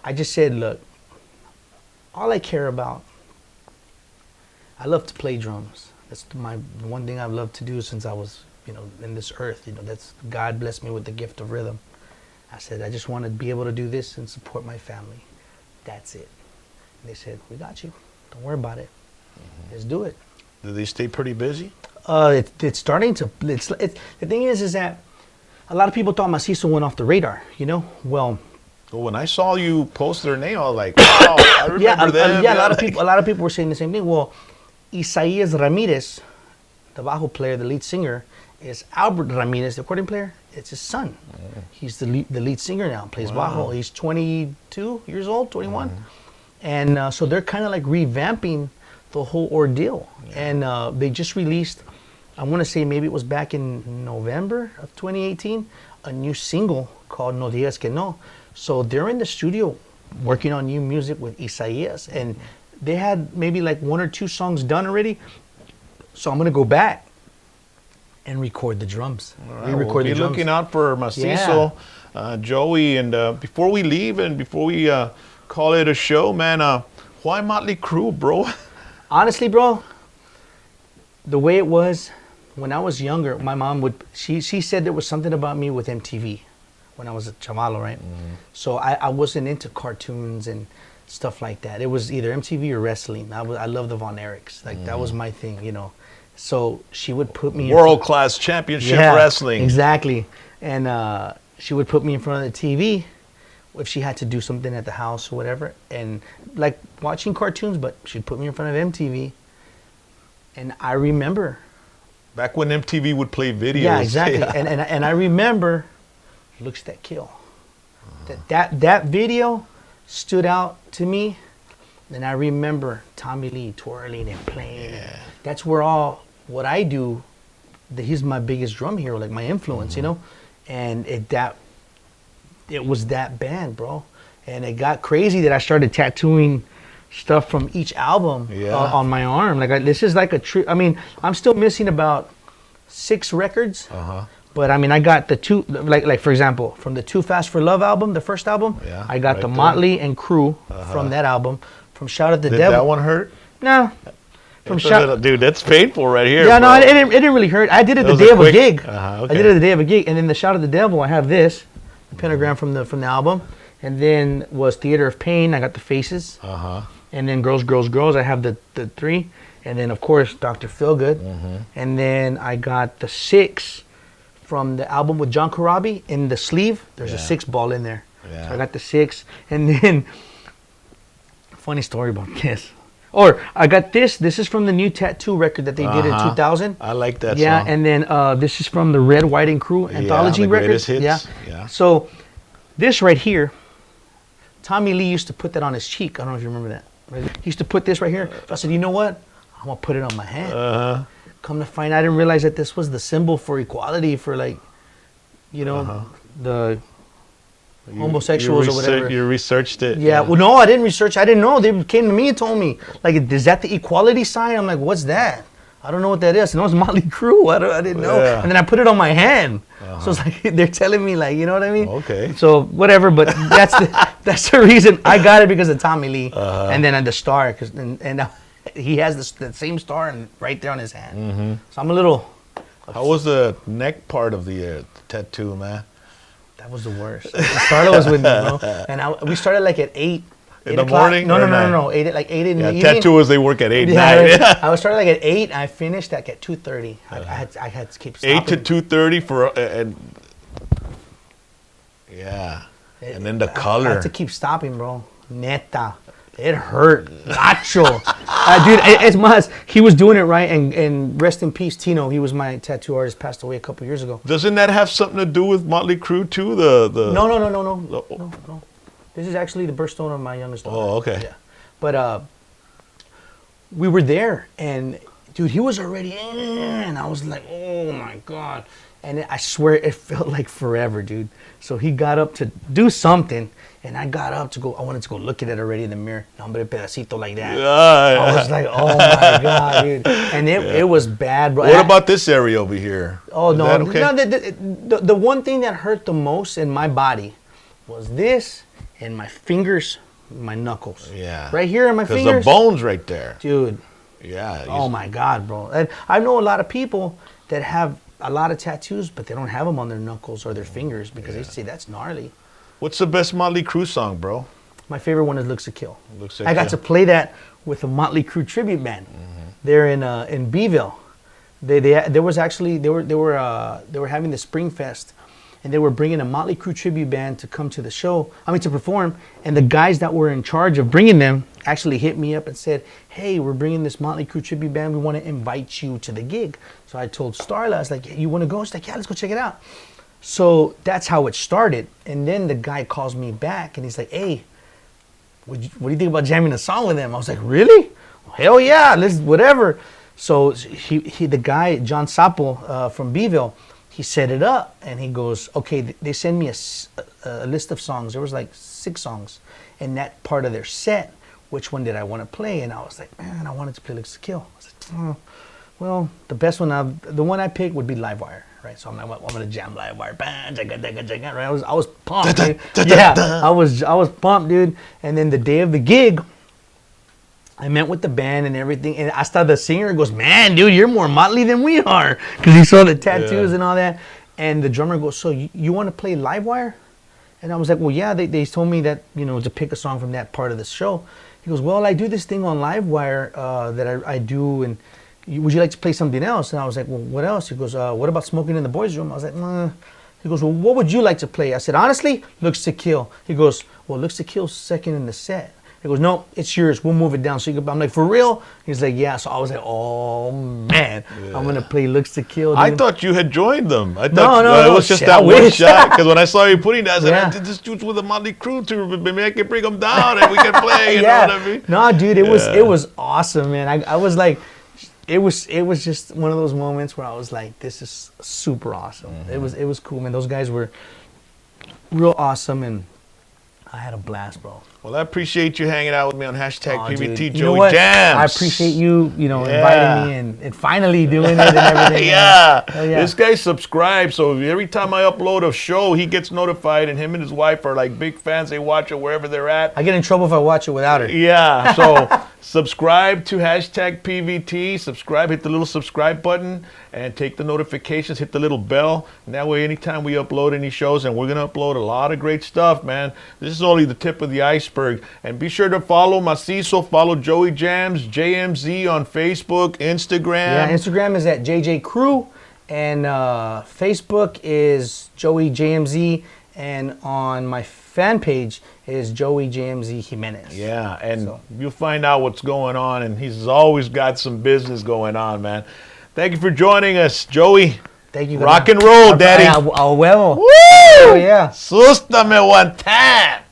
I just said, look, all I care about, I love to play drums. That's my one thing I've loved to do since I was, in this earth. That's God blessed me with the gift of rhythm. I said, I just want to be able to do this and support my family. That's it. And they said, we got you. Don't worry about it. Let's do it. Do they stay pretty busy? It's starting to. The thing is that a lot of people thought Macizo went off the radar. Well, when I saw you post their name, I was like, wow, I remember them. Yeah, a lot of people were saying the same thing. Well, Isaías Ramirez, the bajo player, the lead singer, is Albert Ramirez, the accordion player. It's his son. He's the lead singer now, plays bajo. He's 22 years old, 21. And so they're kind of like revamping the whole ordeal. And they just released, I want to say maybe it was back in November of 2018, a new single called No Digas Que No. So they're in the studio working on new music with Isaías. And they had maybe like 1 or 2 songs done already. So I'm going to go back and record the drums. We'll be looking out for Macizo, Joey. And before we leave and before we call it a show, man, why Motley Crue, bro? Honestly, bro, the way it was when I was younger, my mom she said there was something about me with MTV when I was a chavalo, right? So I wasn't into cartoons and stuff like that. It was either MTV or wrestling. I love the Von Erichs. Like that was my thing, So she would put me world-class championship wrestling. Exactly. And she would put me in front of the TV if she had to do something at the house or whatever. And like watching cartoons, but she'd put me in front of MTV. And I remember. Back when MTV would play videos. Yeah, exactly. Yeah. And I remember Looks That Kill. That video stood out to me. And I remember Tommy Lee twirling and playing. Yeah. That's where what I do, he's my biggest drum hero, like my influence, And it was that band, bro. And it got crazy that I started tattooing stuff from each album on my arm. Like this is like a trip. I mean, I'm still missing about 6 records. But I mean, I got the 2, like for example, from the Too Fast for Love album, the first album, I got the Motley and Crue from that album. From Shout at the Devil. Did that one hurt? No. Dude, that's painful right here. Yeah, bro. No, it didn't really hurt. I did it the day of a gig. Okay. I did it the day of a gig, and then the Shout at the Devil, I have this, the pentagram from the album, and then was Theater of Pain. I got the faces, and then Girls, Girls, Girls. I have the 3, and then of course Dr. Feelgood, and then I got the 6 from the album with John Corabi in the sleeve. There's a 6 ball in there, so I got the 6, and then funny story about this. Or I got this. This is from the new Tattoo record that they did in 2000. I like that song. Yeah, and then this is from the Red, White, and Crew anthology record. Hits. Yeah. So this right here, Tommy Lee used to put that on his cheek. I don't know if you remember that. He used to put this right here. So I said, you know what? I'm going to put it on my hand. Come to find out, I didn't realize that this was the symbol for equality for the homosexuals or whatever. You researched it. Yeah. Well, no, I didn't research. I didn't know. They came to me and told me, like, is that the equality sign? I'm like, what's that? I don't know what that is. I know it's Motley Crue. I didn't know. And then I put it on my hand. So it's like they're telling me, like, you know what I mean? Okay. So whatever, but that's the reason I got it, because of Tommy Lee, and then the star, and he has the same star and right there on his hand. So I'm a little. How was the neck part of the tattoo, man? That was the worst. Starla was with me, bro, and we started like at 8 in the morning. No. 8 in the evening. Tattooers, they work at 8. I was started like at 8. I finished like at 2:30. I had to keep stopping. 8 to 2:30 for and and then the color. I had to keep stopping, bro. Neta. It hurt. Nacho. Dude, it's más. He was doing it right, and rest in peace, Tino. He was my tattoo artist, passed away a couple years ago. Doesn't that have something to do with Motley Crue too? No. This is actually the birthstone of my youngest daughter. Oh, okay. Yeah. But we were there, and dude, he was already in. I was like, oh my God. And I swear it felt like forever, dude. So he got up to do something, and I got up to go. I wanted to go look at it already in the mirror. Hombre, pedacito like that. I was like, oh my God, dude. And it was bad, bro. What about this area over here? Oh, Is no. that okay? No, the one thing that hurt the most in my body was this and my fingers, my knuckles. Yeah. Right here in my Because fingers. the bone's right there. Dude. Yeah. Oh my God, bro. And I know a lot of people that have a lot of tattoos, but they don't have them on their knuckles or their fingers because they say that's gnarly. What's the best Motley Crue song, bro? My favorite one is "Looks to Kill." Looks to I got Kill. to play that with a Motley Crue tribute band. They're in Beeville. There was actually they were having the Spring Fest, and they were bringing a Motley Crue tribute band to come to the show. To perform. And the guys that were in charge of bringing them actually hit me up and said, "Hey, we're bringing this Motley Crue tribute band. We want to invite you to the gig." So I told Starla, I was like, "You want to go?" She's like, "Yeah, let's go check it out." So that's how it started. And then the guy calls me back and he's like, "Hey, what do you think about jamming a song with them?" I was like, "Really? Hell yeah, let's whatever." So the guy, John Sapo from Beeville, he set it up and he goes, "Okay," they send me a list of songs. There was like 6 songs in that part of their set. Which one did I want to play? And I was like, man, I wanted to play Looks to Kill. I was like, oh, well, the best one, the one I picked would be Livewire. Right, so I'm like, well, I'm gonna jam Livewire, right? I was pumped, dude. Yeah, I was pumped, dude. And then the day of the gig, I met with the band and everything, and hasta the singer goes, "Man, dude, you're more Motley than we are," because he saw the tattoos and all that. And the drummer goes, "So you want to play Livewire?" And I was like, "Well, yeah." They told me that to pick a song from that part of the show. He goes, "Well, I do this thing on Livewire that I do, and would you like to play something else?" And I was like, "Well, what else?" He goes, "What about Smoking in the Boys' Room?" I was like, "Nah." He goes, "Well, what would you like to play?" I said, "Honestly, Looks to Kill." He goes, "Well, Looks to Kill's second in the set." He goes, "No, it's yours. We'll move it down." So I'm like, "For real?" He's like, "Yeah." So I was like, "Oh man, I'm gonna play Looks to Kill." I dude. thought you had joined them. I thought No, it was just shit, that I one wish. shot. Because when I saw you putting that, I said, Yeah. "I did this dude's with the Motley Crue tour, but maybe I can bring them down and we can play." You know what I mean? No, dude, it was awesome, man. I was like, it was just one of those moments where I was like, this is super awesome. It was cool, man. Those guys were real awesome, and I had a blast, bro. Well, I appreciate you hanging out with me on hashtag Aw, PVT dude. You know Joey what? Jams. I appreciate you, Yeah. inviting me and finally doing it and everything. Yeah. Hell yeah. This guy subscribes, so every time I upload a show, he gets notified, and him and his wife are like big fans. They watch it wherever they're at. I get in trouble if I watch it without her. Yeah, so subscribe to hashtag PVT. Subscribe, hit the little subscribe button, and take the notifications, hit the little bell. And that way, anytime we upload any shows, and we're going to upload a lot of great stuff, man. This is only the tip of the iceberg. And be sure to follow Macizo, follow Joey Jams, JMZ on Facebook, Instagram. Yeah, Instagram is at JJ Crew, and Facebook is Joey JMZ, and on my fan page is Joey JMZ Jimenez. Yeah, and So. you'll find out what's going on, and he's always got some business going on, man. Thank you for joining us, Joey. Thank you. Rock and roll, daddy. A huevo. Woo! Oh, yeah. Sústame one time.